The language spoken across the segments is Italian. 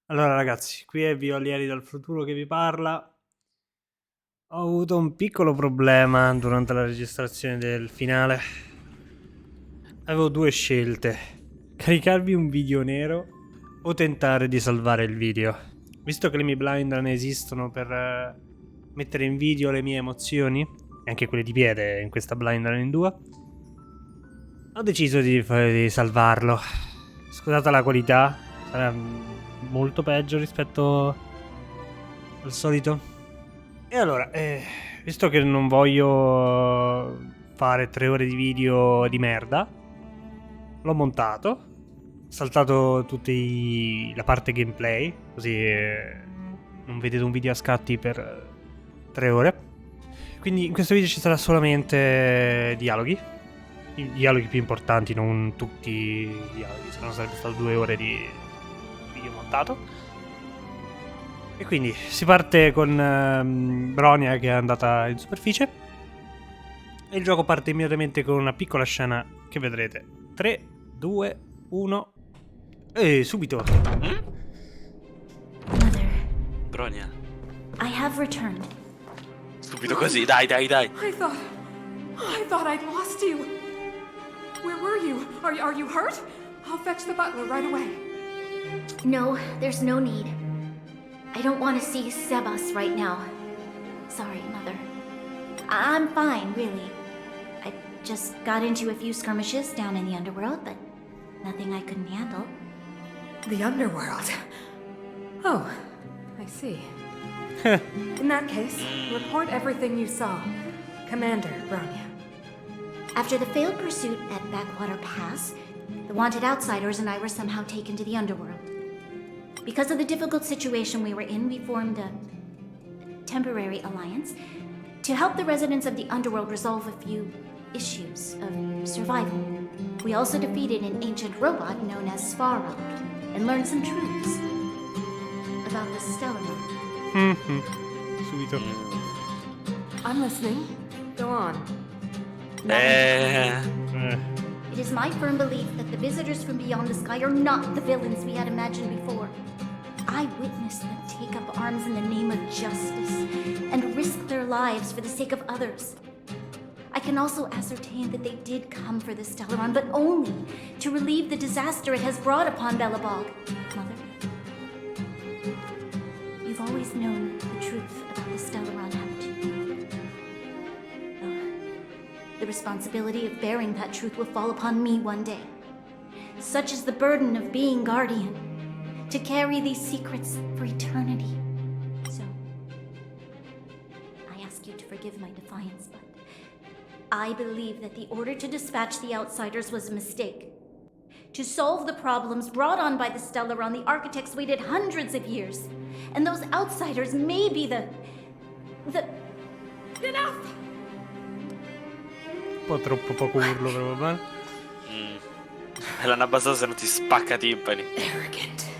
Allora ragazzi, qui è Violieri dal futuro che vi parla. Ho avuto un piccolo problema durante la registrazione del finale. Avevo due scelte: caricarvi un video nero o tentare di salvare il video. Visto che le mie blind non esistono per mettere in video le mie emozioni, e anche quelle di piede in questa blind in due, ho deciso di salvarlo. Scusate la qualità, sarà molto peggio rispetto al solito. E allora, visto che non voglio fare 3 ore di video di merda, l'ho montato, ho saltato la parte gameplay, così non vedete un video a scatti per 3 ore. Quindi in questo video ci sarà solamente dialoghi, i dialoghi più importanti, non tutti i dialoghi, se no sarebbe stato 2 ore di video montato. E quindi si parte con Bronia che è andata in superficie e il gioco parte immediatamente con una piccola scena che vedrete. 3, 2, 1 e subito. Mother, Bronia. I have returned. Subito così, dai. I thought I'd lost you. Where were you? Are you hurt? I'll fetch the butler right away. No, there's no need. I don't want to see Sebas right now. Sorry, Mother. I'm fine, really. I just got into a few skirmishes down in the underworld, but nothing I couldn't handle. The underworld. Oh, I see. In that case, report everything you saw. Commander Bronya. After the failed pursuit at Backwater Pass, the wanted outsiders and I were somehow taken to the underworld. Because of the difficult situation we were in, we formed a temporary alliance to help the residents of the underworld resolve a few issues of survival. We also defeated an ancient robot known as Svarog and learned some truths about the stellar. Subito. I'm listening. Go on. It is my firm belief that the visitors from beyond the sky are not the villains we had imagined before. I witnessed them take up arms in the name of justice and risk their lives for the sake of others. I can also ascertain that they did come for the Stellaron, but only to relieve the disaster it has brought upon Belobog. Mother, you've always known the truth about the Stellaron, haven't you? Oh, the responsibility of bearing that truth will fall upon me one day. Such is the burden of being guardian, to carry these secrets for eternity. So, I ask you to forgive my defiance, but I believe that the order to dispatch the outsiders was a mistake. To solve the problems brought on by the Stellaron, the architects waited hundreds of years. And those outsiders may be the... Enough! Un po' troppo poco urlo per va bene. L'hanno abbassato se non ti spacca timpani. Arrogant.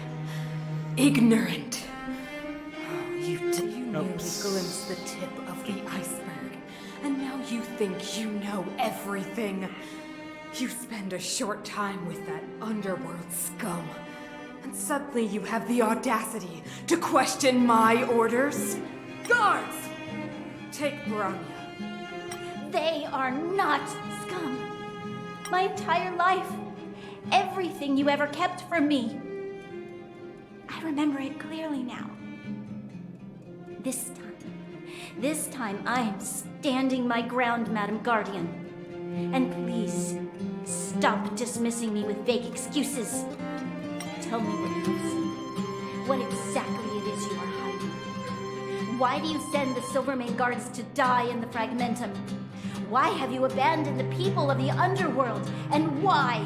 Ignorant. Oh, you merely glimpsed the tip of the iceberg. And now you think you know everything. You spend a short time with that underworld scum. And suddenly you have the audacity to question my orders? Guards! Take Bronya. They are not scum. My entire life, everything you ever kept from me. I remember it clearly now. This time I am standing my ground, Madam Guardian. And please, stop dismissing me with vague excuses. Tell me what it is. What exactly it is you are hiding. Why do you send the Silvermane guards to die in the Fragmentum? Why have you abandoned the people of the underworld? And why?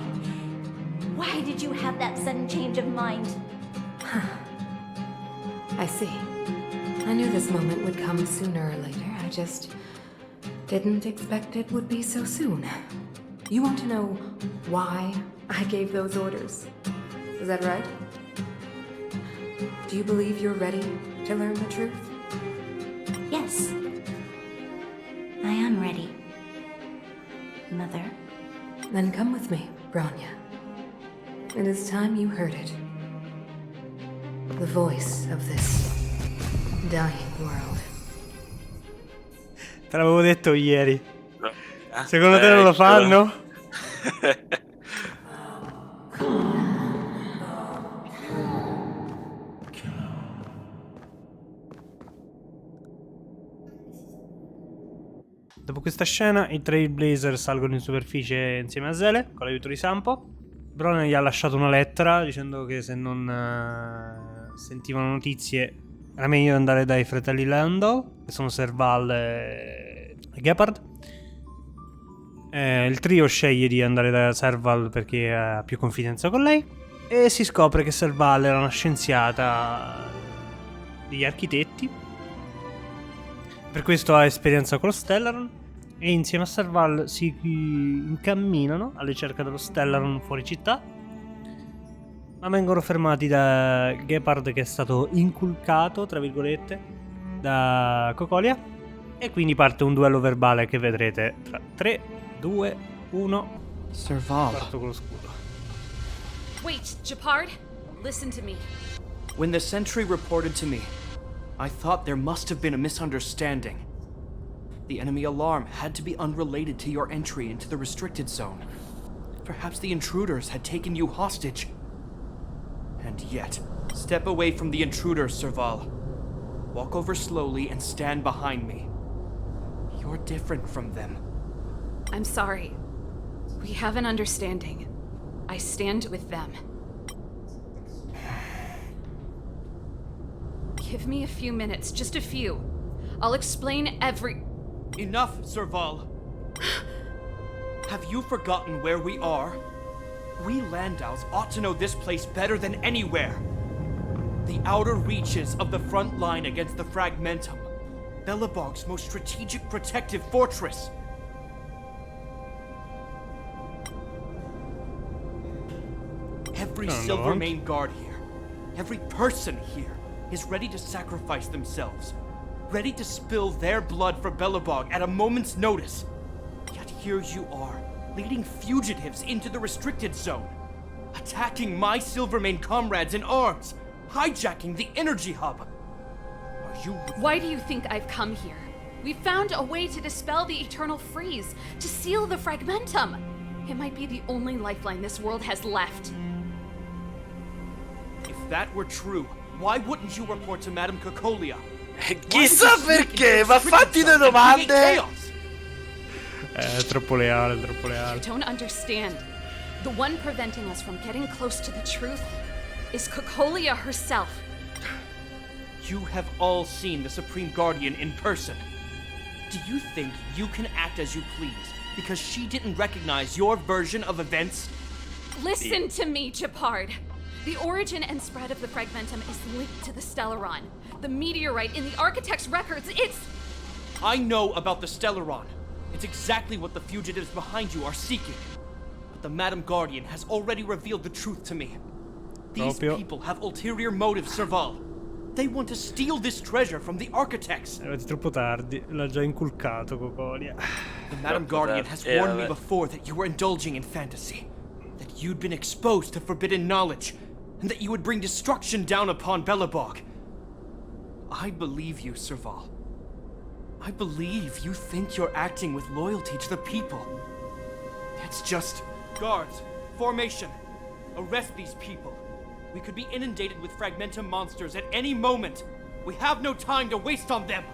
Why did you have that sudden change of mind? I see. I knew this moment would come sooner or later. I just didn't expect it would be so soon. You want to know why I gave those orders? Is that right? Do you believe you're ready to learn the truth? Yes. I am ready. Mother. Then come with me, Bronya. It is time you heard it. The voice of this dying world. Te l'avevo detto ieri. No. Secondo te non lo fanno? Dopo questa scena, i Trailblazer salgono in superficie insieme a Zele, con l'aiuto di Sampo. Bron gli ha lasciato una lettera dicendo che se non sentivano notizie era meglio andare dai fratelli Landau, che sono Serval e Gepard. Il trio sceglie di andare da Serval perché ha più confidenza con lei. E si scopre che Serval era una scienziata degli architetti. Per questo ha esperienza con lo Stellaron. E insieme a Serval si incamminano alla ricerca dello Stellaron fuori città. Ma vengono fermati da Gepard, che è stato inculcato, tra virgolette, da Cocolia. E quindi parte un duello verbale che vedrete tra 3, 2, 1. Serval. Parto con lo scudo. Wait, Gepard, listen to me. When the sentry reported to me, I thought there must have been a misunderstanding. The enemy alarm had to be unrelated to your entry into the restricted zone. Perhaps the intruders had taken you hostage. And yet, step away from the intruders, Serval. Walk over slowly and stand behind me. You're different from them. I'm sorry. We have an understanding. I stand with them. Give me a few minutes, just a few. I'll explain every... Enough, Serval. Have you forgotten where we are? We Landaus ought to know this place better than anywhere. The outer reaches of the front line against the Fragmentum. Belobog's most strategic protective fortress. Every Silvermane guard here, every person here, is ready to sacrifice themselves. Ready to spill their blood for Belobog at a moment's notice. Yet here you are, leading fugitives into the restricted zone. Attacking my Silvermane comrades in arms. Hijacking the energy hub. Are you... Why do you think I've come here? We found a way to dispel the eternal freeze, to seal the Fragmentum. It might be the only lifeline this world has left. If that were true, why wouldn't you report to Madame Cocolia? Chissà perché, ma fatti due domande! Troppo leale, troppo leale. You don't understand. The one preventing us from getting close to the truth is Cocolia herself. You have all seen the Supreme Guardian in person. Do you think you can act as you please because she didn't recognize your version of events? Listen to me, Gepard. The origin and spread of the Fragmentum is linked to the Stellaron. The meteorite in the Architect's records, it's... I know about the Stellaron. It's exactly what the fugitives behind you are seeking. But the Madam Guardian has already revealed the truth to me. These people have ulterior motives, Serval. They want to steal this treasure from the Architects. È troppo tardi, l'ha già inculcato Cocolia. The Madam Guardian has warned me before that you were indulging in fantasy. That you'd been exposed to forbidden knowledge. And that you would bring destruction down upon Belobog. I believe you, Serval. I believe you think you're acting with loyalty to the people. It's just... Guards, formation. Arrest these people. We could be inundated with Fragmentum monsters at any moment. We have no time to waste on them.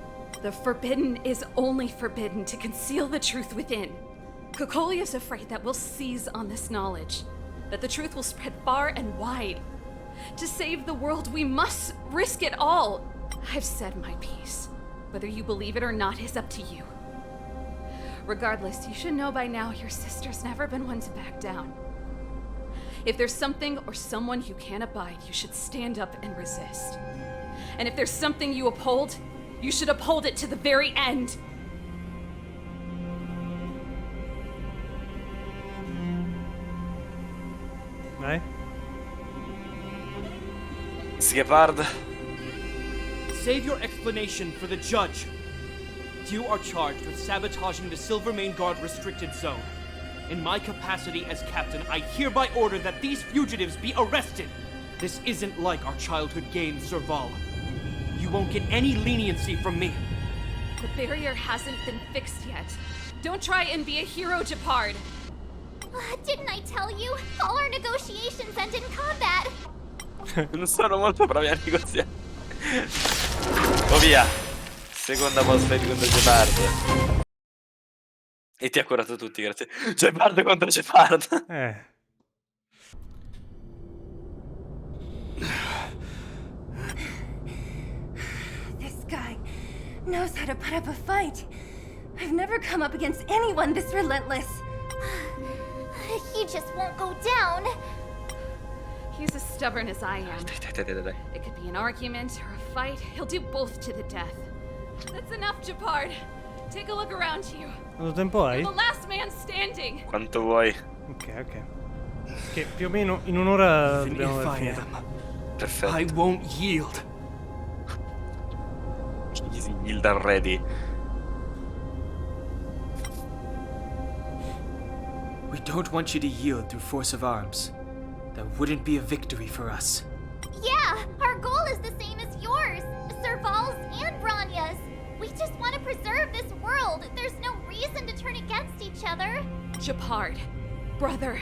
The forbidden is only forbidden to conceal the truth within. Cocolia's afraid that we'll seize on this knowledge. That the truth will spread far and wide. To save the world, we must risk it all. I've said my piece. Whether you believe it or not is up to you. Regardless, you should know by now your sister's never been one to back down. If there's something or someone you can't abide, you should stand up and resist. And if there's something you uphold, you should uphold it to the very end. Vai. Gepard. Save your explanation for the judge. You are charged with sabotaging the Silvermane Guard restricted zone. In my capacity as captain, I hereby order that these fugitives be arrested. This isn't like our childhood game, Serval. You won't get any leniency from me. The barrier hasn't been fixed yet. Don't try and be a hero, Japard. Didn't I tell you? All our negotiations end in combat. Non sono molto bravi a negoziare. Oh via. Seconda boss fight contro Shepard. E ti ha curato tutti, grazie. Shepard contro Shepard. This guy knows how to put up a fight. I've never come up against anyone this relentless. He just won't go down. He's as stubborn as I am. It could be an argument or a fight. He'll do both to the death. That's enough, Japard. Take a look around you. Quanto tempo hai? You're the last man standing. Quanto vuoi. Ok. Che più o meno in un'ora Even dobbiamo if aver I finito. am, Perfetto. I won't yield. Easy yield already. We don't want you to yield through force of arms. That wouldn't be a victory for us. Yeah, our goal is the same as yours, Serval's and Branya's. We just want to preserve this world. There's no reason to turn against each other. Japard, brother,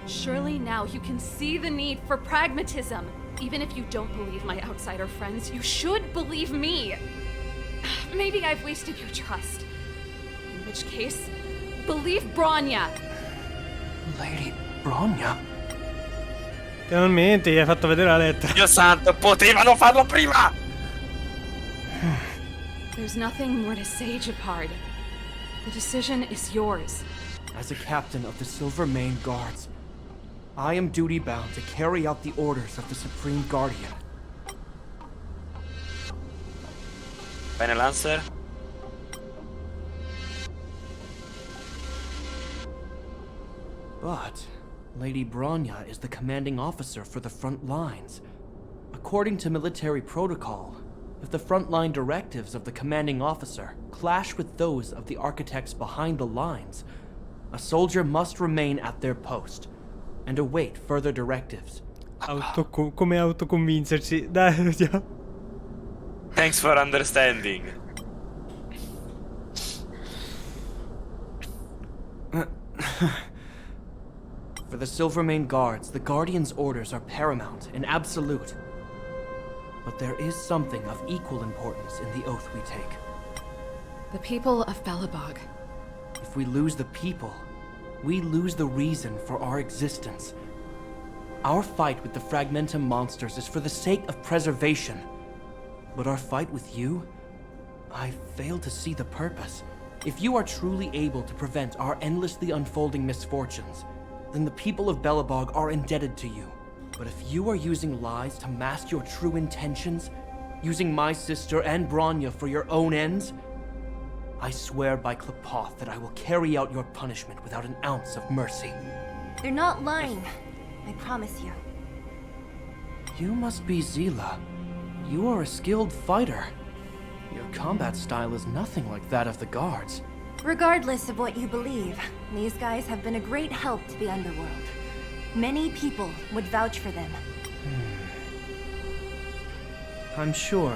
surely now you can see the need for pragmatism. Even if you don't believe my outsider friends, you should believe me. Maybe I've wasted your trust. In which case, believe Branya. Lady Bronya? Finalmente gli hai fatto vedere la lettera. Dio santo, potevano farlo prima! There's nothing more to say, Japard. The decision is yours. As a captain of the Silver Mane Guards, I am duty-bound to carry out the orders of the Supreme Guardian. Final answer? But Lady Bronya is the commanding officer for the front lines. According to military protocol, if the frontline directives of the commanding officer clash with those of the architects behind the lines, a soldier must remain at their post and await further directives. Come autoconvincersi. Dai, vediamo. Thanks for understanding. For the Silvermane Guards, the Guardian's orders are paramount and absolute. But there is something of equal importance in the oath we take. The people of Belobog. If we lose the people, we lose the reason for our existence. Our fight with the Fragmentum monsters is for the sake of preservation. But our fight with you? I fail to see the purpose. If you are truly able to prevent our endlessly unfolding misfortunes, then the people of Belobog are indebted to you. But if you are using lies to mask your true intentions, using my sister and Bronya for your own ends, I swear by Klapoth that I will carry out your punishment without an ounce of mercy. They're not lying. I promise you. You must be Zila. You are a skilled fighter. Your combat style is nothing like that of the guards. Regardless of what you believe, these guys have been a great help to the underworld. Many people would vouch for them. I'm sure.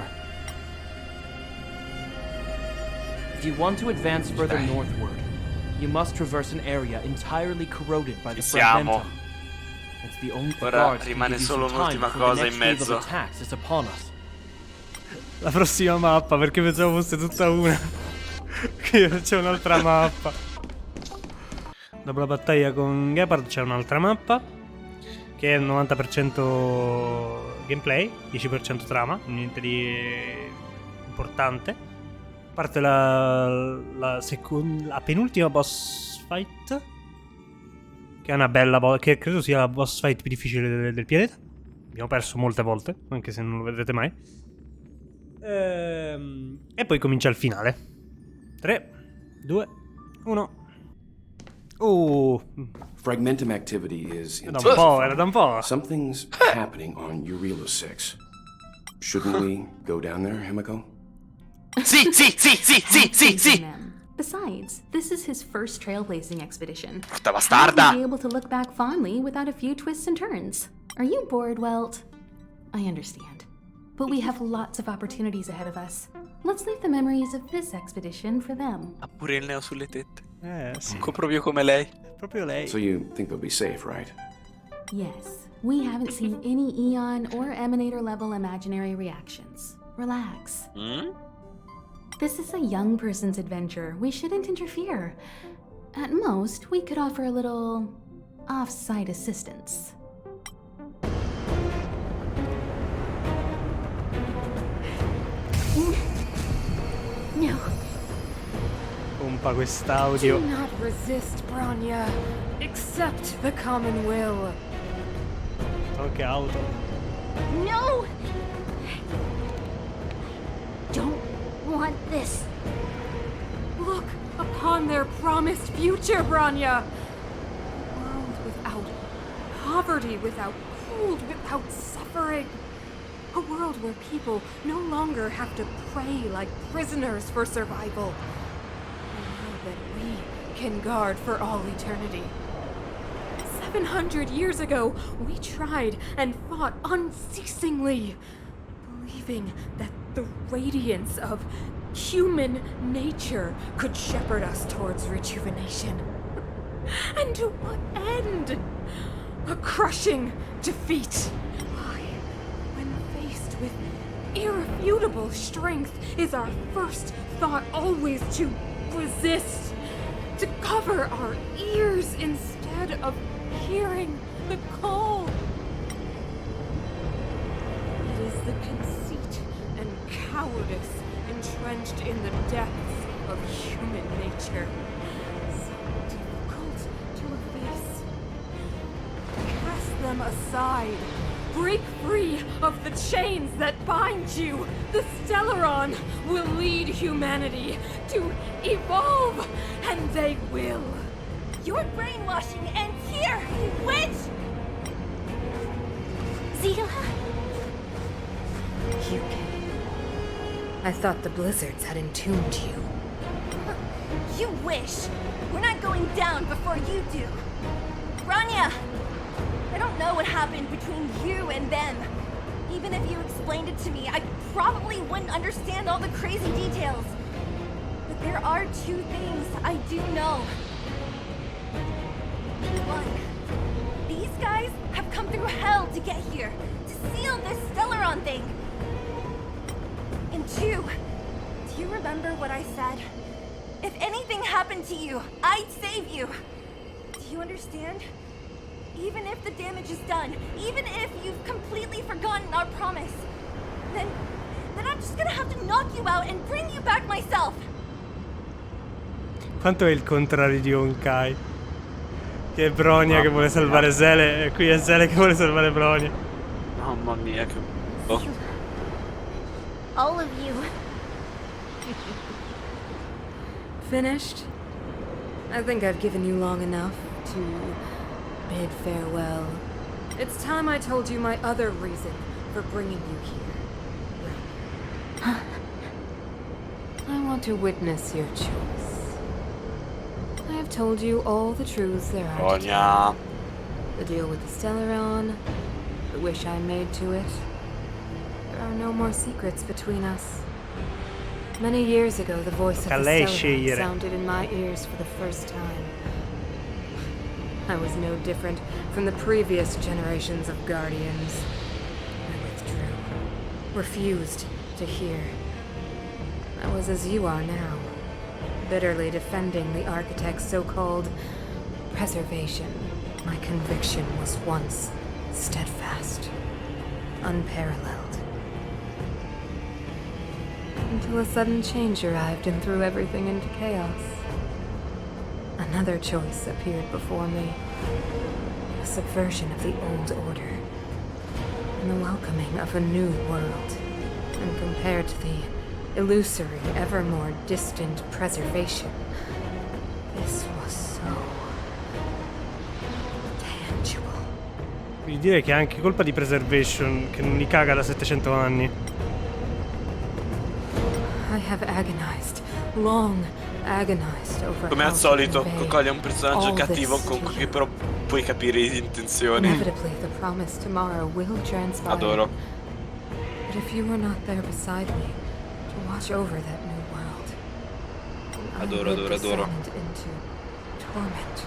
If you want to advance further northward, you must traverse an area entirely corroded by the Siamo. Fragmentum. It's the only Ora guards can rimane give you solo some time un'ultima before the cosa next in wave mezzo. of attacks is upon us. La prossima mappa, perché pensavo fosse tutta una. Qui c'è un'altra mappa. Dopo la battaglia con Gepard c'è un'altra mappa, che è il 90% gameplay, 10% trama, niente di importante. Parte la penultima boss fight, che è una bella che credo sia la boss fight più difficile del pianeta. Abbiamo perso molte volte, anche se non lo vedrete mai. E poi comincia il finale. 3, 2, 1. Fragmentum activity is Era da un po'. Something's happening on Eurilo 6. Shouldn't we go down there, Himiko? Sì. Besides, this is his first trailblazing expedition. Porta How bastarda! would he be able to look back fondly without a few twists and turns? Are you bored, Welt? I understand. But we have lots of opportunities ahead of us. Let's leave the memories of this expedition for them. Ha pure il neo sulle tette. Sì. Proprio come lei. Proprio lei. So you think they'll be safe, right? Yes, we haven't seen any Eon or Emanator level imaginary reactions. Relax. This is a young person's adventure. We shouldn't interfere. At most, we could offer a little off-site assistance. No. Pompa quest'audio. Do not resist, Bronya. Accept the common will. Oh, che auto. No! Don't want this. Look upon their promised future, Bronya. A world without poverty, without cold, without suffering. A world where people no longer have to pray like prisoners for survival. A world that we can guard for all eternity. 700 years ago, we tried and fought unceasingly, believing that the radiance of human nature could shepherd us towards rejuvenation. And to what end? A crushing defeat. Why, when faced with irrefutable strength, is our first thought always to resist, to cover our ears instead of hearing the call? It is the conceit and cowardice entrenched in the depths of human nature, so difficult to efface. Cast them aside. Break free of the chains that bind you. The Stellaron will lead humanity to evolve, and they will. Your brainwashing ends here, you witch! Zila? You came. I thought the blizzards had entombed you. You wish. We're not going down before you do. Rania! I don't know what happened between you and them. Even if you explained it to me, I probably wouldn't understand all the crazy details. But there are two things I do know. One, these guys have come through hell to get here, to seal this Stellaron thing. And two, do you remember what I said? If anything happened to you, I'd save you. Do you understand? Even if the damage is done, even if you've completely forgotten our promise, then I'm just gonna have to knock you out and bring you back myself. Quanto è il contrario di Honkai? Che è Bronya che vuole salvare Zele e qui è Zele che vuole salvare Bronya. Mamma mia, che... All of you. Finished? I think I've given you long enough to bid farewell. It's time I told you my other reason for bringing you here. I want to witness your choice. I have told you all the truths there are to tell. The deal with the Stellaron, the wish I made to it. There are no more secrets between us. Many years ago, the voice of the Stellaron sounded in my ears for the first time. I was no different from the previous generations of Guardians. I withdrew, refused to hear. I was as you are now, bitterly defending the Architect's so-called preservation. My conviction was once steadfast, unparalleled. Until a sudden change arrived and threw everything into chaos. Another choice appeared before me. A subversion of the old order. And the welcoming of a new world. And compared to the illusory, ever more distant preservation, this was so tangible. Quindi dire che è anche colpa di Preservation che non li caga da 700 anni. I have agonized, long agonized over. Come al solito, Cocoli è un personaggio cattivo con cui però puoi capire le intenzioni. Inevitably, the promised tomorrow will transpire. Adoro. But if you were not there beside me to watch over that new world, then I Adoro, would adoro, adoro. descend into torment.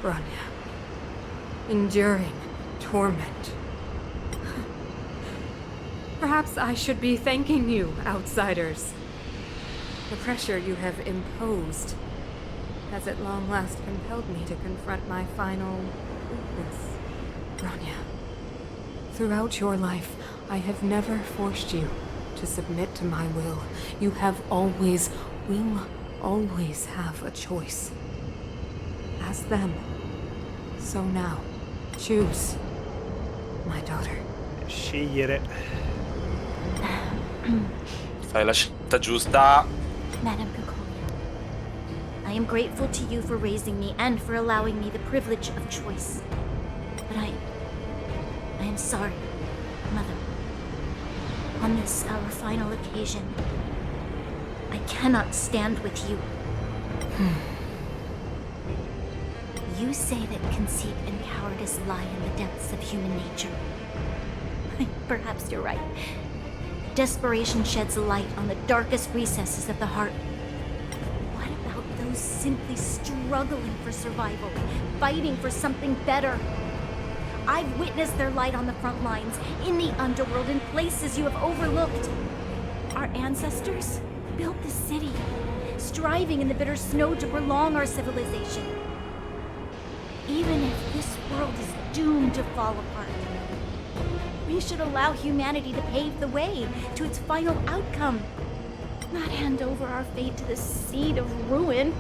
Branya. Enduring torment. Perhaps I should be thanking you, outsiders. The pressure you have imposed has at long last compelled me to confront my final weakness. Branya, throughout your life, I have never forced you to submit to my will. You have always, will always have a choice. As them, so now, choose, my daughter. Scegliere. Fai la scelta giusta. Madame Cocolia, I am grateful to you for raising me and for allowing me the privilege of choice. But I am sorry, Mother. On this, our final occasion, I cannot stand with you. You say that conceit and cowardice lie in the depths of human nature. Perhaps you're right. Desperation sheds light on the darkest recesses of the heart. What about those simply struggling for survival, fighting for something better? I've witnessed their light on the front lines, in the underworld, in places you have overlooked. Our ancestors built this city, striving in the bitter snow to prolong our civilization. Even if this world is doomed to fall apart, we should allow humanity to pave the way to its final outcome, not hand over our fate to the seed of ruin.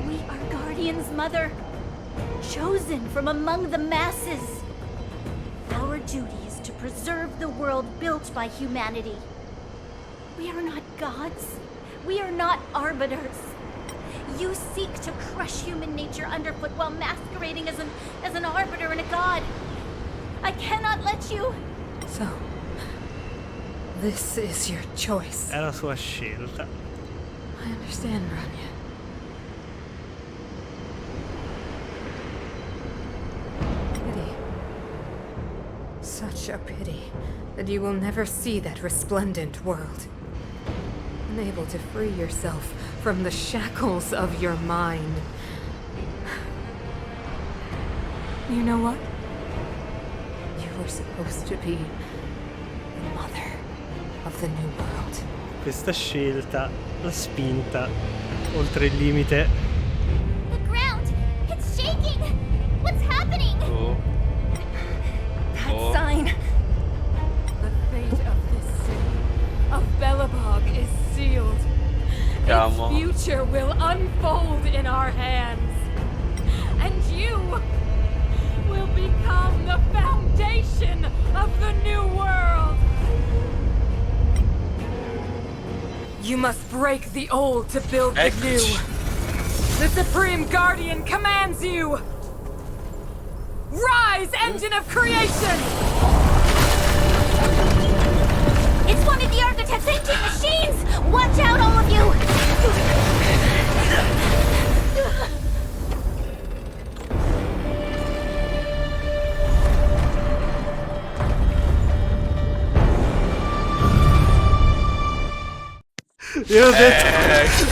We are guardians, Mother, chosen from among the masses. Our duty is to preserve the world built by humanity. We are not gods. We are not arbiters. You seek to crush human nature underfoot while masquerading as an arbiter and a god. I cannot let you. So, this is your choice. È la sua scelta. I understand, Branya. Pity. Such a pity that you will never see that resplendent world. Unable to free yourself from the shackles of your mind. You know what? You were supposed to be the mother of the new world. Questa scelta l'ha spinta oltre il limite. The ground, it's shaking. What's happening? Oh. That sign. The fate of this city, of Belobog, is sealed. Camo. Its future will unfold in our hands. And you will become the foundation of the new world. You must break the old to build the new. The Supreme Guardian commands you. Rise, engine of creation! It's one of the architect's ancient machines! Watch out, all of you! Io ho detto,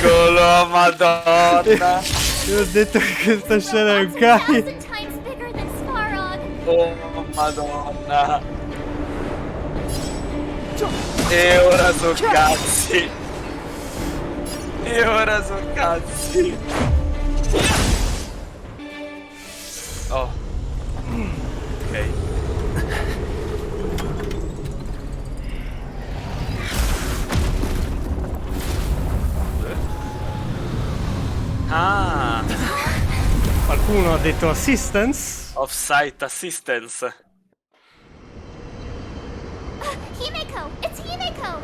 Eccolo, madonna. io ho detto che questa scena è un Honkai. 1,000 times bigger than Svarog! Oh, madonna. E ora so cazzi. E ora so cazzi. Oh. Ok. Ah. Qualcuno ha detto assistance? Off-site assistance. Himeko! It's Himeko!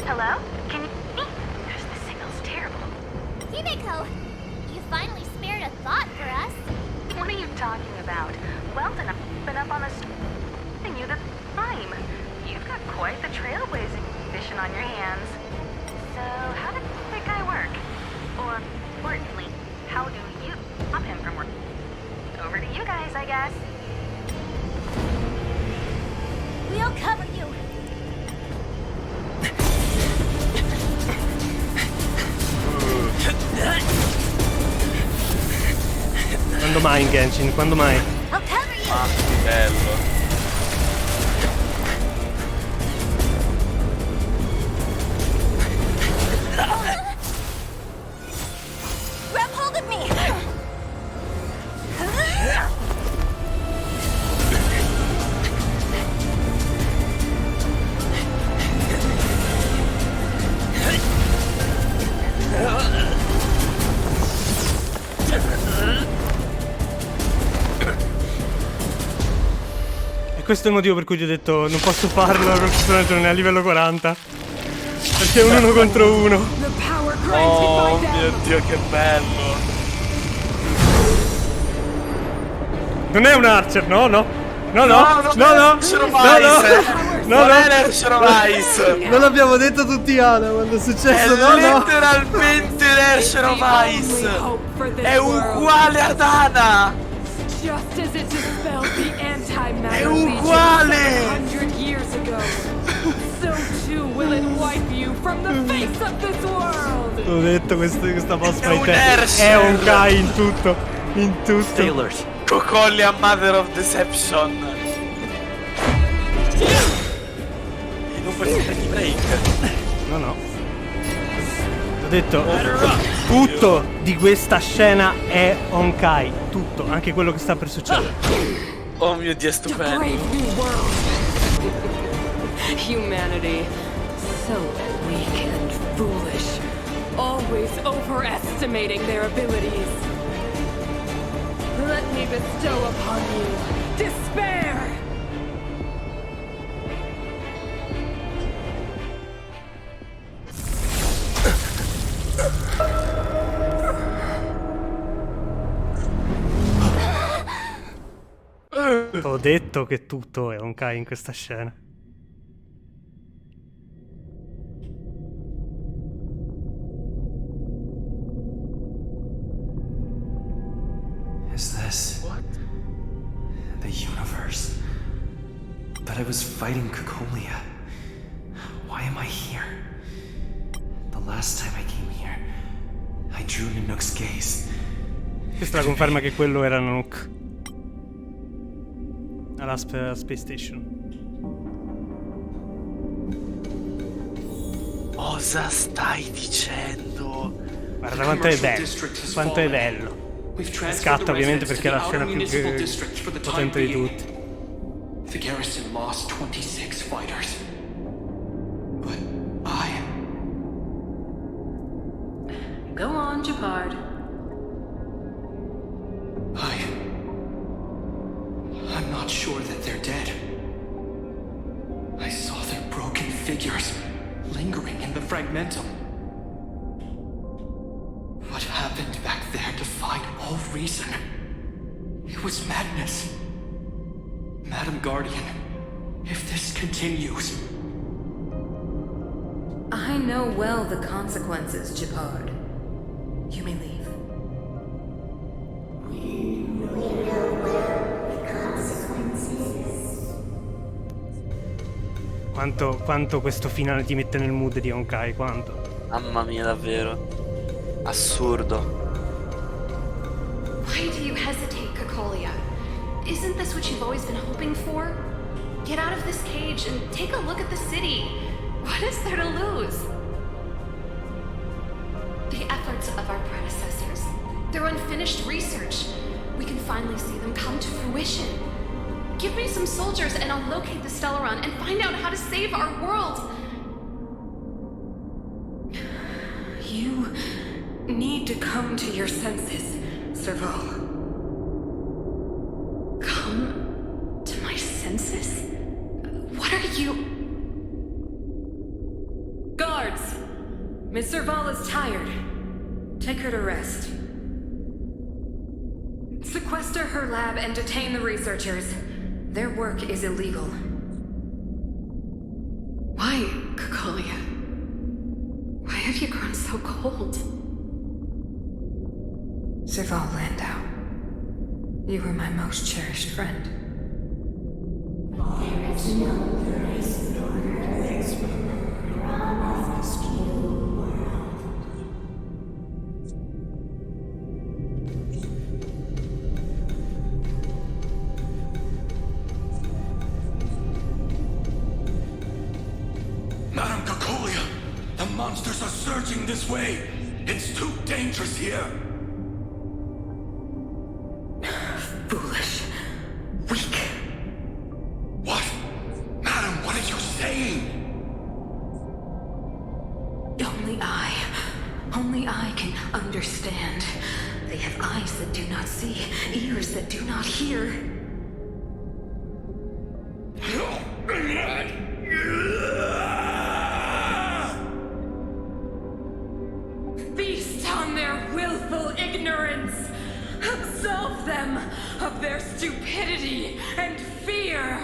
Hello? Can you hear me? The signal's terrible. Himeko! You finally spared a thought for us. What are you talking about? Weldon, I've been up on the you the time. You've got importantly, how do you stop him from working? Over to you guys, I guess. We'll cover you. Quando mai in Genshin? Quando mai? I'll cover you. Ah, che bello. Grab hold of me. E questo è il motivo per cui ti ho detto non posso farlo, il personaggio non è a livello 40. Perché è un 1 contro 1. Oh mio Dio, che bello. Non è un archer, no, no. No, no, no, no. Sono No, Vice. no, Non è sono Vice. non l'abbiamo detto tutti Ana quando è È successo, no, no. letteralmente National Vice. È uguale ad Ana. Just as it dispelled the anti-matter È uguale. 100 years ago, so too will it wipe you from the face of this world. L'ho detto, questa boss È un fight è Herschel. Honkai in tutto. In tutto. Sailors. Cocollia Mother of Deception. E non per di break. No, no. Ho detto, tutto di questa scena è Honkai. Tutto, anche quello che sta per succedere. Oh mio Dio, è A stupendo. brave new world. Humanity, so weak and foolish, always overestimating their abilities. Let me bestow upon you despair. Ho detto che tutto è Honkai in questa scena. Is this the universe? But I was fighting Cocolia. Why am I here? The last time I came here, I drew Nanook's gaze. Questa è la conferma che quello era Nanook. Alla Space Station. Cosa stai dicendo? Guarda quanto è bello. Quanto è bello. Scatta ovviamente perché è la scena più potente di tutti. The garrison lost 26 fighters. But Go on, Japard. I'm not sure that they're dead. I saw their broken figures lingering in the fragmentum. What happened back there defied all reason. It was madness. Madam Guardian, if this continues... I know well the consequences, Japard. You may leave. Quanto questo finale ti mette nel mood di Honkai, quanto? Mamma mia, davvero. Assurdo. Why do you hesitate, Cocolia? Isn't this what you've always been hoping for? Get out of this cage and take a look at the city. What is there to lose? The efforts of our predecessors, their unfinished research. We can finally see them come to fruition. Give me some soldiers and I'll locate the Stellaron and find out how to save our world. You need to come to your senses, Serval. Come to my senses? What are you... Guards! Miss Serval is tired. Take her to rest. Sequester her lab and detain the researchers. Their work is illegal. Why, Cocolia? Why have you grown so cold? Serval Landau, you were my most cherished friend. Madam Cacolia, the monsters are surging this way. It's too dangerous here. Foolish. Weak. What? Madam, what are you saying? Only I can understand. They have eyes that do not see, ears that do not hear. Feast on their willful ignorance! Absolve them of their stupidity and fear!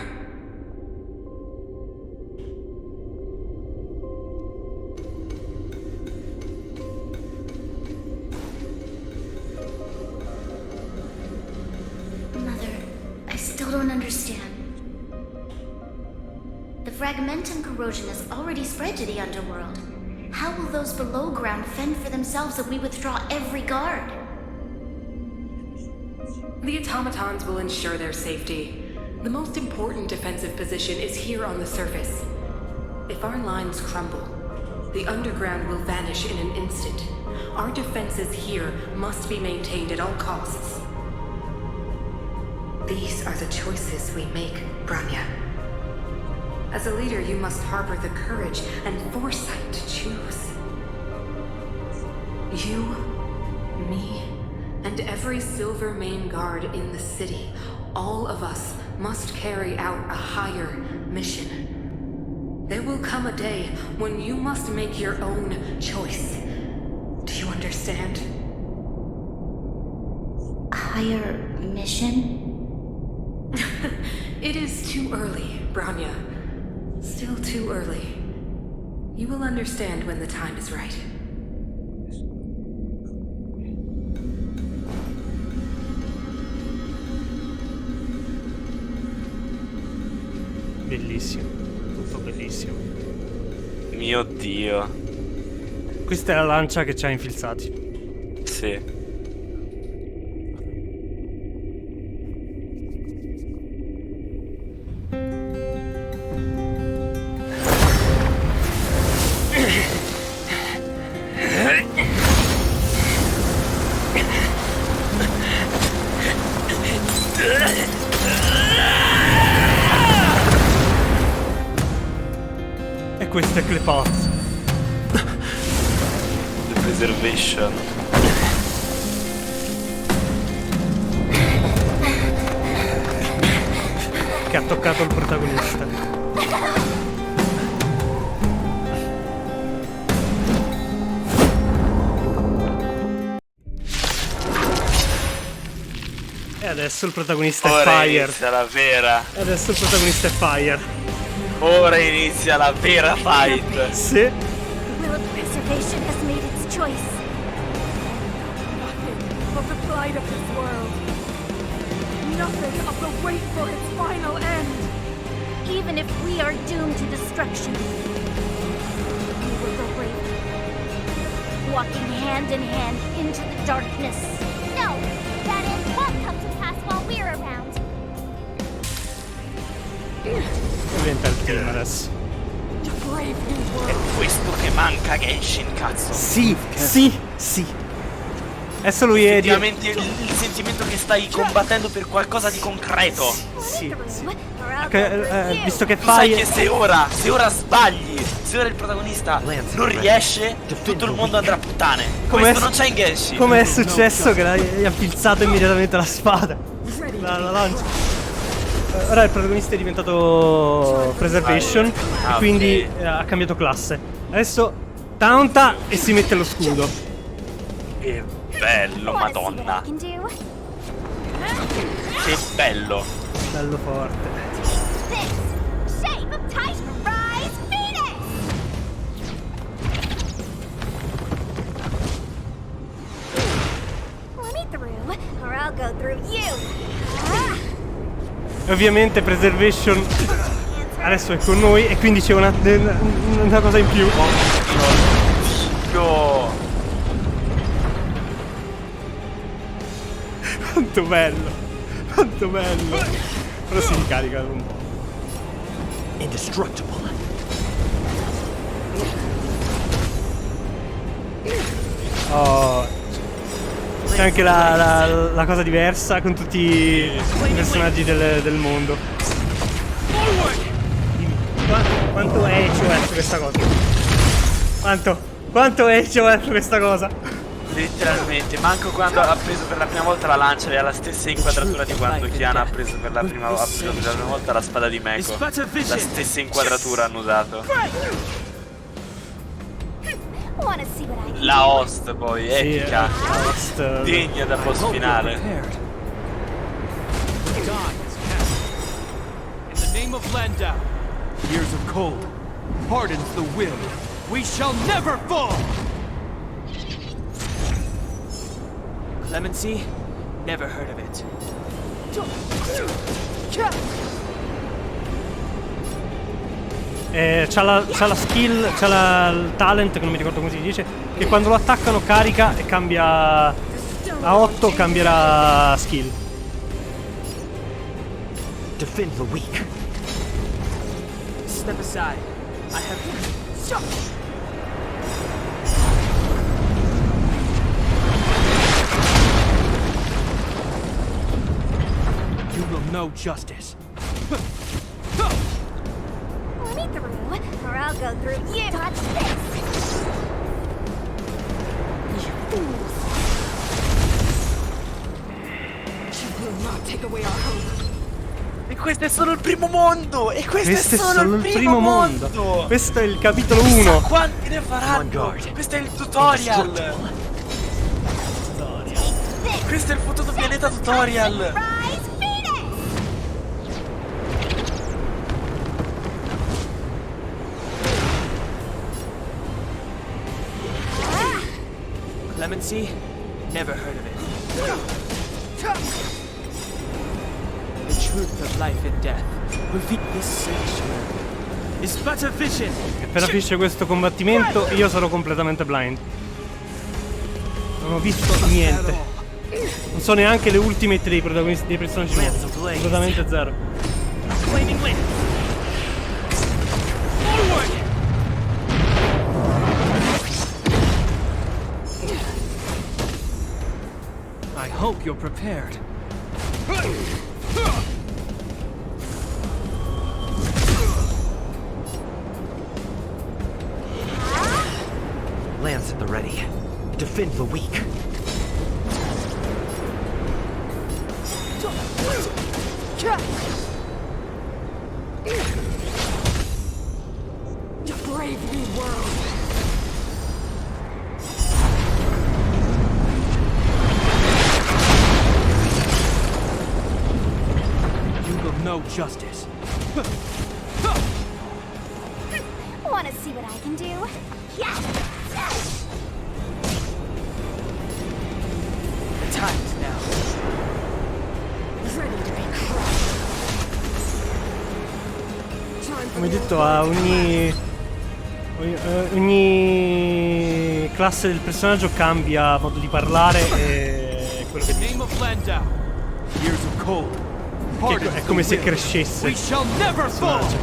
Mother, I still don't understand. The fragmentum corrosion has already spread to the underworld. How will those below ground fend for themselves if we withdraw every guard? The automatons will ensure their safety. The most important defensive position is here on the surface. If our lines crumble, the underground will vanish in an instant. Our defenses here must be maintained at all costs. These are the choices we make, Branya. As a leader, you must harbor the courage and foresight to choose. You, me, and every silver main guard in the city, all of us must carry out a higher mission. There will come a day when you must make your own choice. Do you understand? Higher mission? It is too early, Branya. Still too early. You will understand when the time is right. Bellissimo, tutto bellissimo. Mio Dio. Questa è la lancia che ci ha infilzati. Sì. E questo è Clepazzo. The Preservation. Che ha toccato il protagonista. E adesso il protagonista è Ora Fire. inizia la vera. E adesso il protagonista è Fire. Ora inizia la vera fight. Sì. The will of preservation has made its choice. Nothing of the plight of this world. Nothing of the wait for its final end. Even if we are doomed to destruction, we will go bravely, walking hand in hand into the darkness. No, that end won't come to pass while we're around. Diventa il team adesso. È questo che manca Genshin, cazzo. Sì, sì, sì. Adesso lui è effettivamente il sentimento che stai combattendo per qualcosa di concreto. Sì, sì. Visto che Tu sai che Fire... se ora sbagli, se ora il protagonista non riesce, tutto il mondo andrà a puttane. Questo non c'è in Genshin. Come è successo che gli ha filzato immediatamente la spada? La lancia. Ora il protagonista è diventato Preservation e quindi ha cambiato classe. Adesso taunta e si mette lo scudo. Che bello, madonna. Che bello. Bello forte. Shape of Titan Rise Phoenix! Let me I'll go through you. E ovviamente preservation adesso è con noi e quindi c'è una cosa in più. No. Quanto bello. Quanto bello. Però si ricarica un po'. Indestructible. Oh. C'è anche la cosa diversa con tutti i personaggi del mondo. Dimmi, quanto è cioè questa cosa? Quanto è cioè questa cosa? Letteralmente, manco quando ha preso per la prima volta la lancia e ha la stessa inquadratura di quando Kiana ha preso per la prima volta la spada di Meko. La stessa inquadratura hanno usato. Wanna see what I can La host poi, Sì, epica, la host. degna da boss finale. In the name of Landau, years of cold hardens the will. We shall never fall. Clemency? Never heard of it. C'ha la skill, il talent, che non mi ricordo come si dice, che quando lo attaccano carica e cambia a 8, cambierà skill. Defend the weak. Step aside. I have. You will know justice. let me through, or I'll go through you. Dodge this. You fools. You will not take away our hope. E questo è solo il primo mondo! E questo è solo il primo mondo! Questo è il capitolo 1. Chissà quanti ne faranno! Questo è il tutorial! Questo è il fottuto pianeta tutorial! Clemency? Never heard of it. The truth of life and death will be this sanctuary. Is but a vision. E appena finisce questo combattimento io sarò completamente blind. Non ho visto niente. Non so neanche le ultimate dei protagonisti, dei personaggi nuovi. Assolutamente zero. I hope you're prepared. Lance at the ready. Defend the weak. Brave new world. No justice. Wanna see what I can do? Yeah. The time is now. Ready to be crushed. Come detto, a ogni classe del personaggio cambia modo di parlare e quello che dice. Che è come se crescesse il personaggio.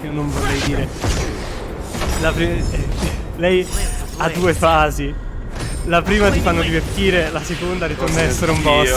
Io non vorrei dire. Lei ha due fasi. La prima ti fanno divertire, la seconda ritorna a essere un boss.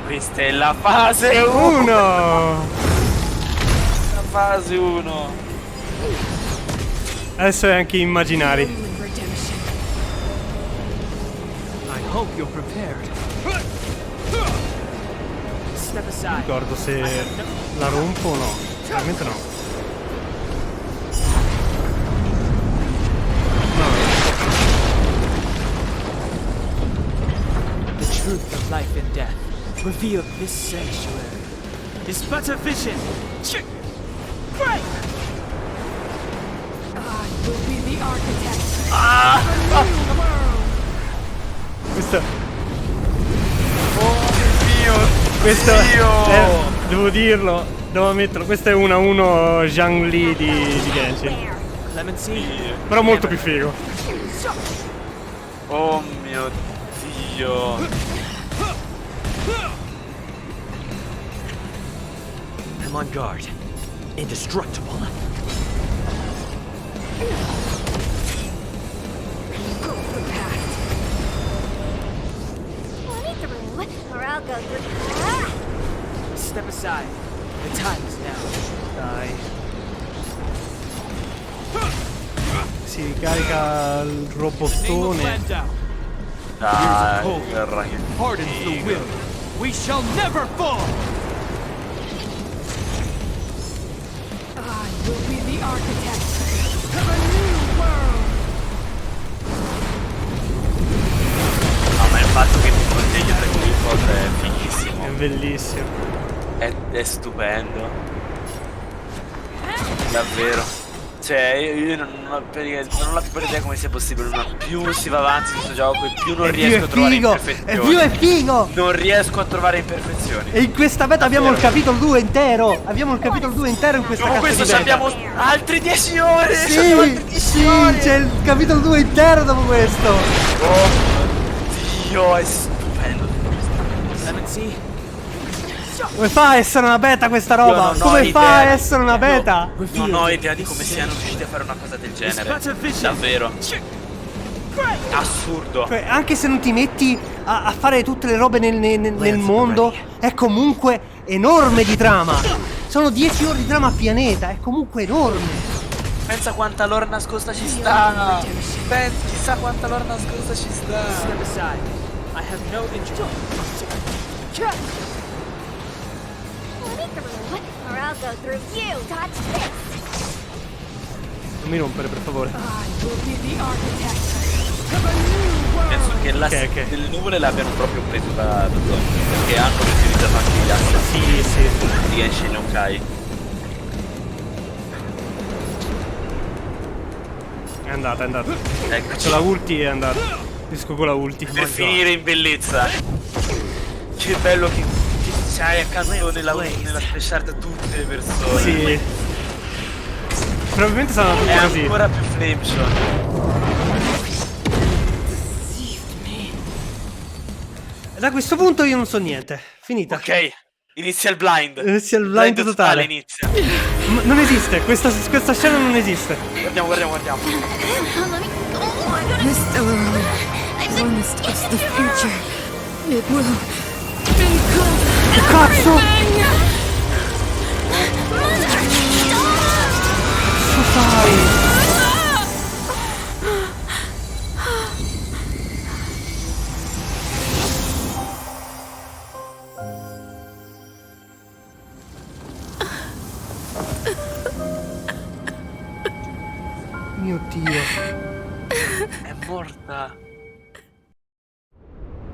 Questa è la fase 1! La fase 1. Adesso è anche immaginari. I hope you're prepared. Non ricordo se la rompo o no. Probabilmente no. The truth of life and death, revealed this sanctuary, is but a vision. Break! I will be the architect. Questo... Oh mio Questo Dio! devo dirlo, devo ammetterlo, questo è 1-1 Zhang Li di Genshin. Però molto più figo. Oh mio Dio! I'm on guard. Indestructible. Let me through, or I'll go through. Step aside. The time is now. Dai. Si ricarica il robottone. Dai, Pardons the will. We shall never fall. I will be the architect of a new world. No, ma il fatto che mi contegli per quel cosa è fighissimo. È bellissimo. È stupendo. Davvero. Cioè, io non ho la più idea come sia possibile, ma più si va avanti in questo gioco e più non riesco a trovare imperfezioni. E più è figo! Non riesco a trovare imperfezioni. E in questa beta abbiamo il capitolo 2 intero! Abbiamo il capitolo 2 intero in questa Dopo cazzo questo di beta. abbiamo altri 10 ore! Sì, c'è il capitolo 2 intero dopo questo! Oh Dio, è stupendo. Come fa a essere una beta questa roba? Come fa a essere una beta? Non ho idea di come siano riusciti a fare una cosa del genere. Davvero. Assurdo. Cioè, anche se non ti metti a fare tutte le robe nel mondo, è comunque enorme di trama. Sono 10 ore di trama a pianeta, è comunque enorme. Pensa quanta lore nascosta ci sta. Chissà quanta lore nascosta ci sta. Step aside. I have no interest. Let me through, or I'll go through you. Touch this. Non mi rompere, per favore. I will be the architect of a new world. Penso che le nuvole l'abbiano proprio preso da Zombie, perché hanno riutilizzato anche gli asset. Sì. Di Genshin Honkai. È andata. Eccoci. Con la ulti è andata. Riesco con la ulti. Per finire in bellezza. Che bello che c'hai accanto nella specialta tutte le persone. Sì. Probabilmente saranno tutte è così. Ancora più flameshot. Da questo punto io non so niente. Finita. Ok, inizia il blind. Inizia il blind totale. Inizia. Non esiste, questa scena non esiste. Guardiamo. Mr. Rowan, honest is the future. It will become. Che cazzo? Cosa fai? Mio Dio. È morta.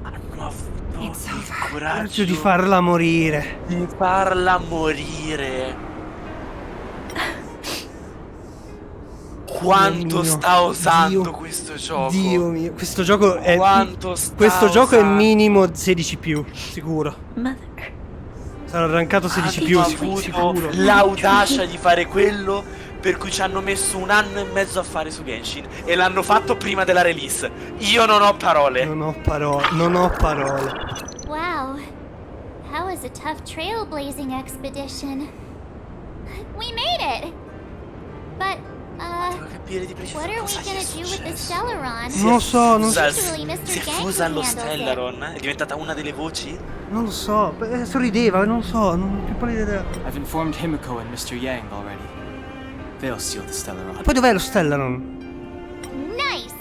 Hanno avuto il coraggio di farla morire. Di farla morire. Quanto sta osando questo gioco. Dio mio, questo gioco è. Quanto sta questo gioco è osando. minimo 16+, sicuro. Sarà rankato 16+, sicuro. L'audacia di fare quello per cui ci hanno messo 1 anno e mezzo a fare su Genshin e l'hanno fatto prima della release. Io non ho parole. Non ho parole. Wow. That was a tough trailblazing expedition. We made it! But, what are we gonna do with the Stellaron? Non lo so, non so. Usually Mr. Si è Gang fusa allo handles it. Stellaron? È diventata una delle voci? Non lo so, sorrideva, non so, non ho più pallida idea. I've informed Himiko and Mr. Yang already. They'll seal the Stellaron. Poi dov'è lo Stellaron? Nice!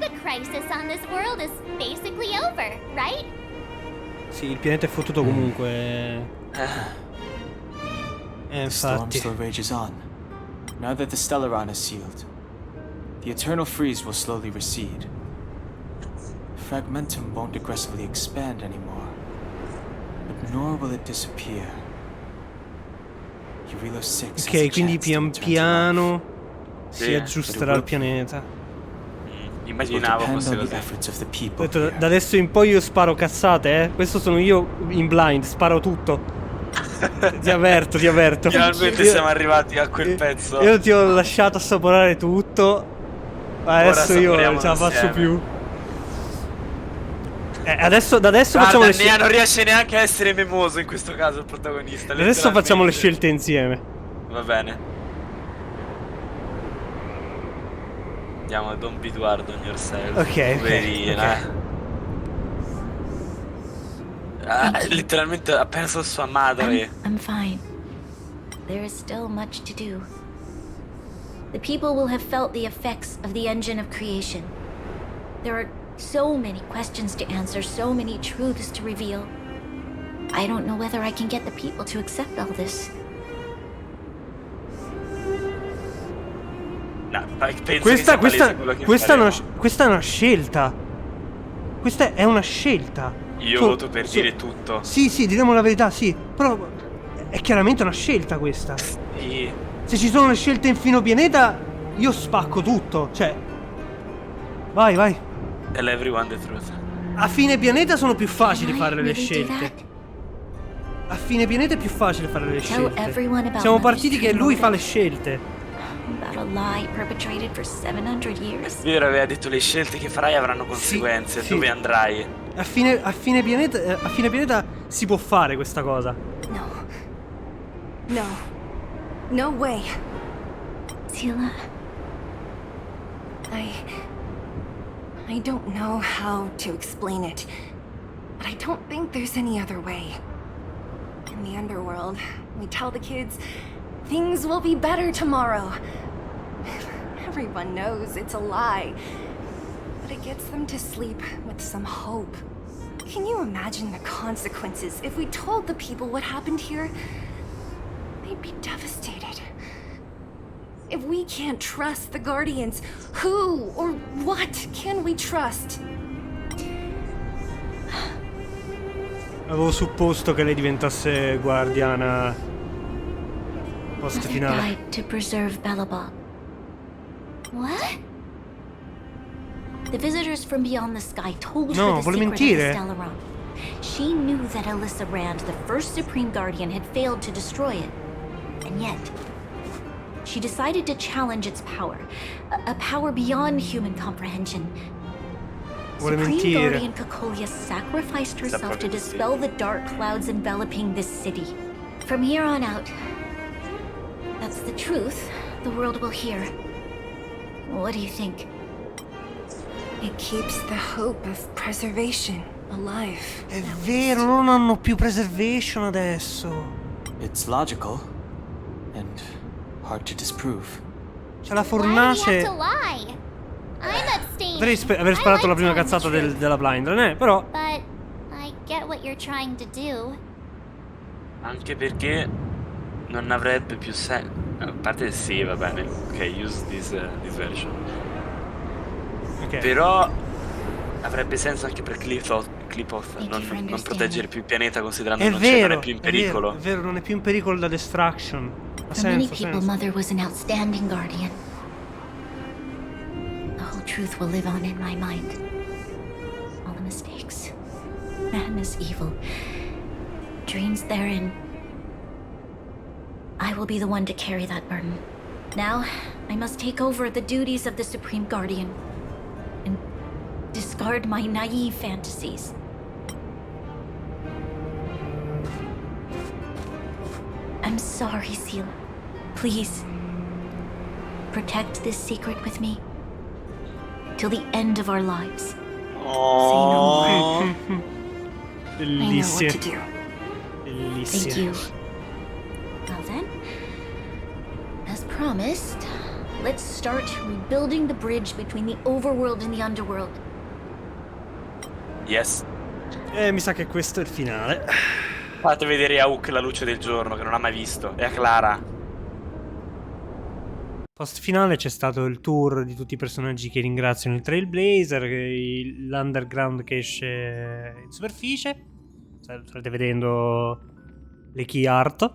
The crisis on this world is basically over, right? Sì, il pianeta è fottuto comunque. The storm Infatti. still rages on. Now that the Stellaron is sealed, the eternal freeze will slowly recede. Fragmentum won't aggressively expand anymore, but nor will it disappear. Urilo 6 has a Ok, quindi chance to pian return to piano si Sì. aggiusterà il pianeta. Immaginavo depend fosse on the così. efforts of the Ho people detto, here. da adesso in poi io sparo cazzate, eh. Questo sono io in blind, sparo tutto. Ti avverto, ti avverto. Finalmente siamo arrivati a quel pezzo. Io ti ho lasciato assaporare tutto. Ma adesso io non ce la faccio insieme. più. Adesso, da adesso Guarda, facciamo le Nea scelte. non riesce neanche a essere memoso in questo caso il protagonista. Adesso facciamo le letteralmente. scelte insieme. Va bene. Andiamo, don't be too hard on yourself. Ok, Poverina. ok. Letteralmente ha perso sua madre. I'm fine. There is still much to do. The people will have felt the effects of the engine of creation. There are so many questions to answer, so many truths to reveal. I don't know whether I can get the people to accept all this. No, penso Questa che sia palese quello che faremo. è una scelta. Questa è una scelta. Io voto per dire tutto. Sì, diciamo la verità, sì. Però è chiaramente una scelta questa. Sì. Se ci sono le scelte in fino pianeta, io spacco tutto. Cioè, vai. Tell everyone the truth. A fine pianeta sono più facili Can I fare le really do scelte. that? A fine pianeta è più facile fare le Tell everyone scelte. about Siamo Mother's partiti che dream lui fa le motive. scelte. About a lie perpetrated for 700 years? Vero, aveva detto le scelte che farai avranno conseguenze. sì. Dove andrai? A fine pianeta si può fare questa cosa. No way. Sila, I don't know how to explain it, but I don't think there's any other way. In the underworld, we tell the kids things will be better tomorrow. Everyone knows it's a lie, but it gets them to sleep with some hope. Can you imagine the consequences if we told the people what happened here? They'd be devastated. If we can't trust the Guardians, who or what can we trust? Avevo supposto che lei diventasse guardiana post Mother finale. died to preserve Belobog. What? The visitors from beyond the sky told No, her the vuole secret mentire. of the Stellaron. She knew that Alyssa Rand, the first Supreme Guardian, had failed to destroy it. And yet, she decided to challenge its power. A power beyond human comprehension. Vuole Supreme mentire. Guardian Cocolia sacrificed herself to dispel the dark clouds enveloping this city. From here on out, that's the truth the world will hear. What do you think? It keeps the hope of preservation alive. È vero, non hanno più preservation adesso. It's logical and hard to disprove. C'è la Why do you fornace. have to lie? I'm abstaining. Potrei aver sparato I la like prima telling the cazzata truth, della blind, però. But I get what you're trying to do. Anche perché non avrebbe più senso. A parte sì, va bene. Ok, use this version. Ok. Però avrebbe senso anche per Clipoth non proteggere più il pianeta considerando È non vero, è più in pericolo. È vero, non è più in pericolo da destruction. Ha For many senso, people, senso. Mother was an outstanding guardian. The whole truth will live on in my mind. All the mistakes, madness, evil, dreams therein. I will be the one to carry that burden. Now, I must take over the duties of the Supreme Guardian and discard my naive fantasies. I'm sorry, Sila. Please, protect this secret with me till the end of our lives. Oh. Say no more. I know what to do. Thank you. Well then, as promised, let's start rebuilding the bridge between the overworld and the underworld. Yes. E mi sa che questo è il finale. Fate vedere a Hook la luce del giorno che non ha mai visto. E a Clara. Post finale c'è stato il tour di tutti i personaggi che ringraziano il Trailblazer, l'underground che esce in superficie. State vedendo le key art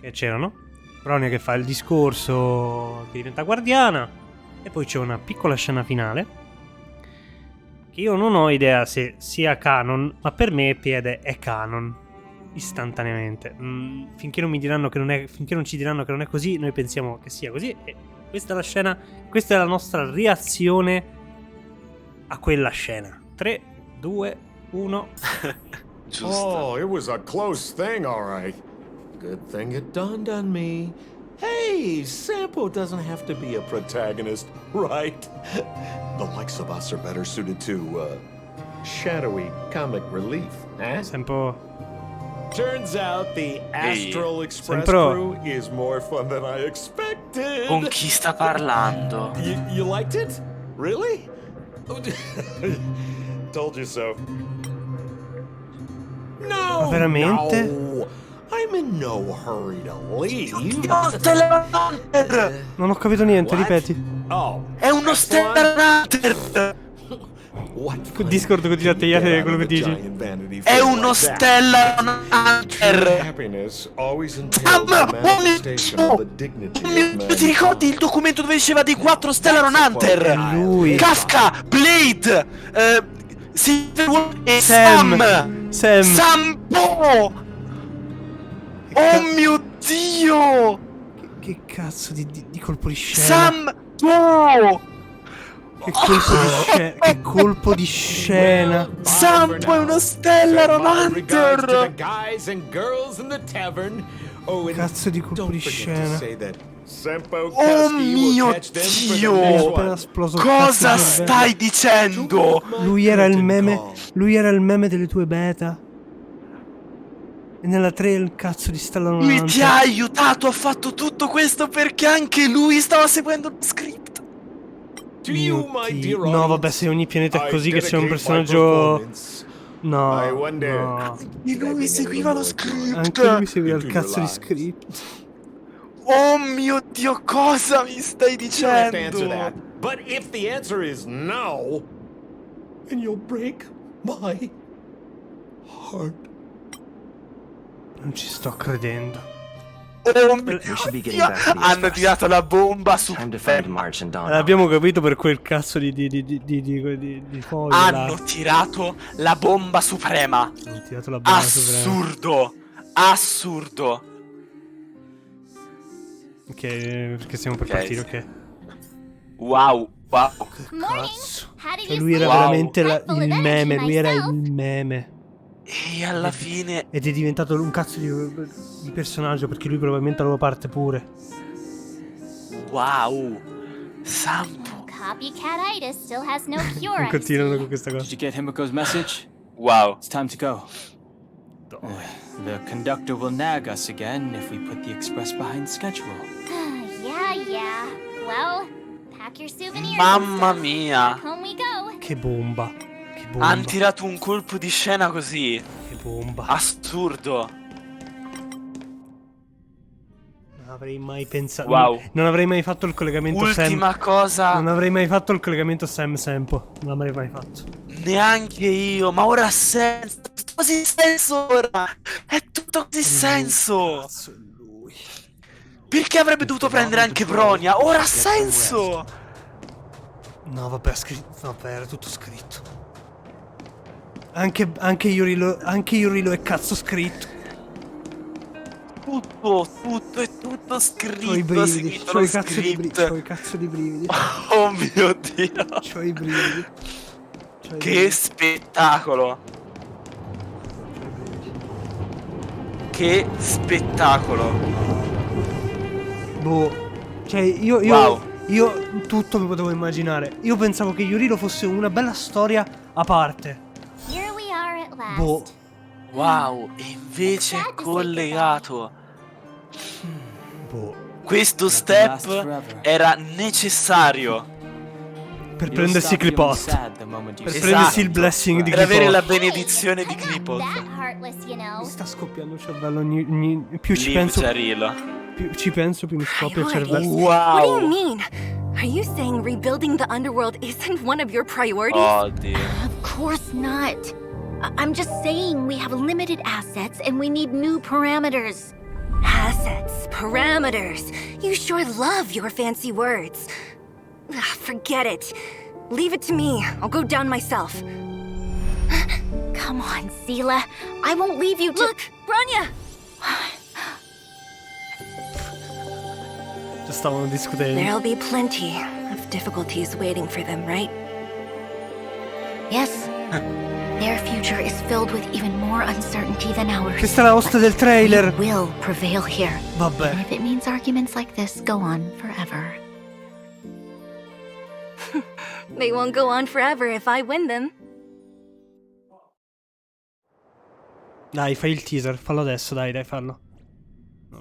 che c'erano. Bronia che fa il discorso, che diventa guardiana. E poi c'è una piccola scena finale che io non ho idea se sia canon, ma per me Piede è canon istantaneamente. Finché non mi diranno che non è, finché non ci diranno che non è così, noi pensiamo che sia così. E questa è la scena, questa è la nostra reazione a quella scena. 3, 2, 1. Oh, it was a close thing, all right. Good thing it dawned on me. Hey, Sampo doesn't have to be a protagonist, right? The likes of us are better suited to, shadowy comic relief, eh? Sempo. Turns out the Astral Express Sempro. crew is more fun than I expected. Con chi sta parlando? You liked it? Really? Told you so. No, Ma veramente? no. I'm in no hurry to leave. Non ho capito niente, ripeti. Oh, È uno Stellar Hunter! Discord continua a tagliare quello che dici. È uno Stellar Hunter! Ti ricordi il documento dove diceva dei 4 Stellar Hunter? Lui. Kafka, Blade, e Sam. Sampo! Oh mio Dio! Che cazzo di colpo di scena? Sampo! Che colpo di scena! Che colpo di scena! Sampo è uno Stellar Hunter! Cazzo di colpo di scena! Oh mio Dio! Cosa stai dicendo? Lui era il meme. Lui era il meme delle tue beta. E nella 3 il cazzo di Stellar Lui Hunter. ti ha aiutato, ha fatto tutto questo perché anche lui stava seguendo lo script. Mio Dio. No, vabbè, se ogni pianeta è così che c'è un personaggio. No, no. E lui seguiva lo script. Anche lui seguiva il cazzo di script. Oh mio Dio, cosa mi stai dicendo? But if the answer is no, then you'll break my heart. Non ci sto credendo. Oh mio Dio, hanno tirato la bomba su L'abbiamo capito per quel cazzo di foglio. Hanno tirato la bomba suprema. Hanno tirato la bomba suprema. Assurdo. Assurdo. Ok, perché stiamo per partire, ok. Wow, wow. Cazzo. Cioè, lui era veramente il meme, lui era il meme. E alla fine... Ed è diventato un cazzo di personaggio, perché lui probabilmente la parte pure. Wow. Sampo. Copycatitis still has no cure. Continuano con questa cosa. Did you get Himiko's message? Wow. It's time to go. The conductor will nag us again if we put the express behind schedule. Yeah. Well, pack your souvenirs. Mamma mia. Home we go. Che bomba. Che bomba. Hanno tirato un colpo di scena così. Che bomba. Assurdo. Non avrei mai pensato. Wow. Non avrei mai fatto il collegamento Ultima cosa. Non avrei mai fatto il collegamento Sampo. Non l'avrei mai fatto. Neanche io. Ma ora ha senso. Così senso ora. È tutto così senso. Cazzo è lui. Perché avrebbe dovuto prendere anche Bronia? Ora ha senso. No, vabbè, vabbè, era tutto scritto. Anche Yurilo è cazzo scritto. Tutto è tutto scritto. C'ho i brividi, c'ho i cazzo di brividi. Oh mio Dio. C'ho i brividi. Che spettacolo. Che spettacolo. Boh. Cioè, io tutto mi potevo immaginare. Io pensavo che Yurilo fosse una bella storia a parte. Here we are at last. Boh. Wow, e invece è collegato. Boh. Questo step era necessario. Per prendersi Clipot. Per prendersi il blessing di Per avere la Clipot. benedizione di Clipot. Mi sta scoppiando il cervello più ci Leave penso. Ciarillo. Più ci penso, più mi scoppia il cervello. What do you mean? Are you saying rebuilding the underworld isn't one of your priorities? Oh, dear. Of course not. I'm just saying we have limited assets and we need new parameters. Assets, parameters. You sure love your fancy words. Ugh, forget it. Leave it to me. I'll go down myself. Come on, Seela. I won't leave you to— Look, Branya! Ci stavano discutendo. There'll be plenty of difficulties waiting for them, right? Yes. Their future is filled with even more uncertainty than ours. Questa è la host del trailer. We will prevail here. Vabbè. Even if it means arguments like this go on forever. They won't go on forever if I win them. Dai, fai il teaser, fallo adesso, dai, fallo.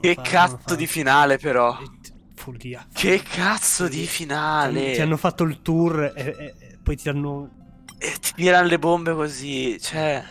Che cazzo di finale, però. Follia. Che cazzo di finale. Ti hanno fatto il tour e poi ti hanno... E ti tirano le bombe così, cioè...